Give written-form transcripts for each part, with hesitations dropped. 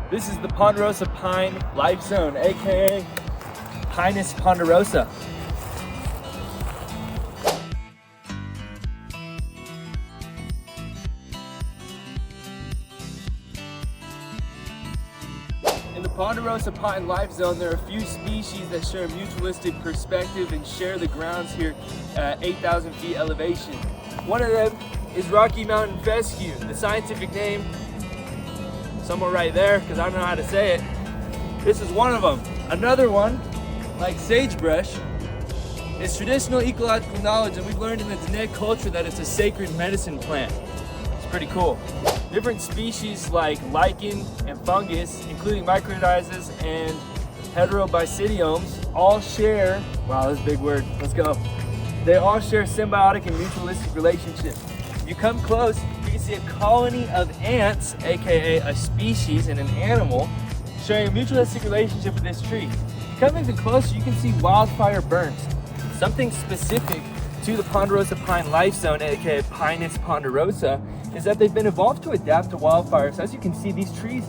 This is the Ponderosa Pine Life Zone, A.K.A. Pinus Ponderosa. In the Ponderosa Pine Life Zone, there are a few species that share a mutualistic perspective and share the grounds here at 8,000 feet elevation. One of them is Rocky Mountain fescue. The scientific name, somewhere right there, because I don't know how to say it. This is one of them. Another one, like sagebrush, is traditional ecological knowledge, and we've learned in the Diné culture that it's a sacred medicine plant. It's pretty cool. Different species like lichen and fungus, including mycorrhizas and heterobasidiums, all share, wow, that's a big word, let's go. They all share symbiotic and mutualistic relationships. If you come close, you can see a colony of ants, aka a species and an animal, sharing a mutualistic relationship with this tree. If you come even closer, you can see wildfire burns. Something specific to the Ponderosa Pine Life Zone, aka Pinus ponderosa, is that they've been evolved to adapt to wildfires. As you can see, these trees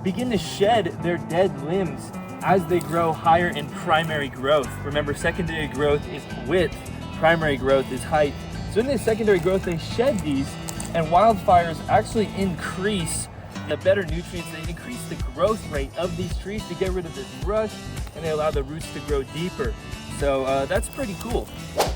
begin to shed their dead limbs as they grow higher in primary growth. Remember, secondary growth is width, primary growth is height. So in this secondary growth, they shed these, and wildfires actually increase the better nutrients. They increase the growth rate of these trees to get rid of this brush, and they allow the roots to grow deeper. So that's pretty cool.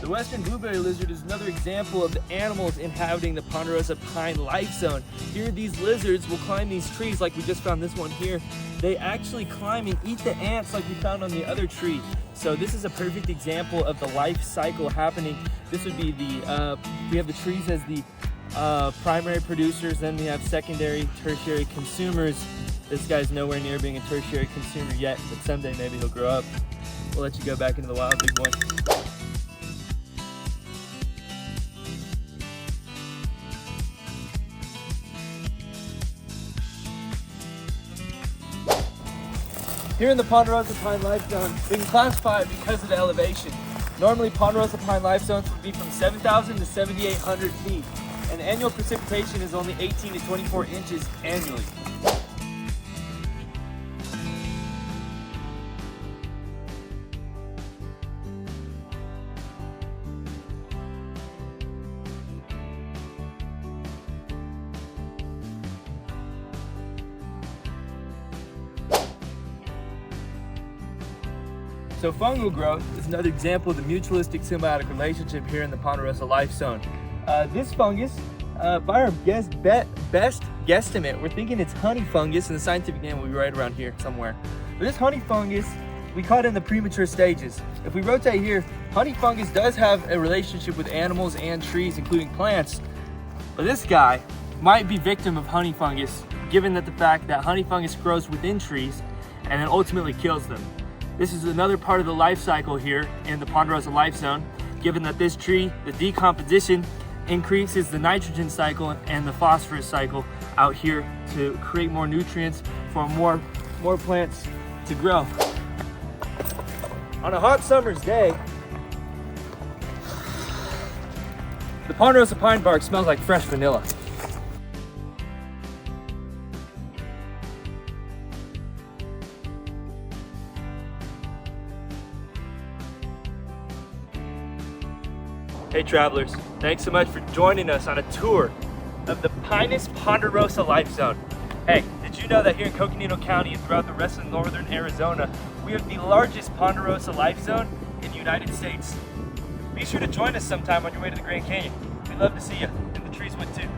The western blueberry lizard is another example of the animals inhabiting the Ponderosa Pine Life Zone. Here, these lizards will climb these trees like we just found this one here. They actually climb and eat the ants like we found on the other tree. So this is a perfect example of the life cycle happening. This would be the, we have the trees as the primary producers, then we have secondary, tertiary consumers. This guy's nowhere near being a tertiary consumer yet, but someday maybe he'll grow up. We'll let you go back into the wild, big boy. Here in the Ponderosa Pine Life Zone, we can classify it because of the elevation. Normally, Ponderosa Pine Life Zones would be from 7,000 to 7,800 feet, and annual precipitation is only 18 to 24 inches annually. So fungal growth is another example of the mutualistic symbiotic relationship here in the Ponderosa Life Zone. This fungus, by our best guesstimate, we're thinking it's honey fungus, and the scientific name will be right around here somewhere. But this honey fungus, we caught in the premature stages. If we rotate here, honey fungus does have a relationship with animals and trees, including plants. But this guy might be victim of honey fungus, given that the fact that honey fungus grows within trees and then ultimately kills them. This is another part of the life cycle here in the Ponderosa Life Zone, given that this tree, the decomposition, increases the nitrogen cycle and the phosphorus cycle out here to create more nutrients for more plants to grow. On a hot summer's day, the Ponderosa pine bark smells like fresh vanilla. Hey travelers, thanks so much for joining us on a tour of the Pinus Ponderosa Life Zone. Hey, did you know that here in Coconino County and throughout the rest of northern Arizona, we have the largest Ponderosa Life Zone in the United States? Be sure to join us sometime on your way to the Grand Canyon. We'd love to see you, and the trees would too.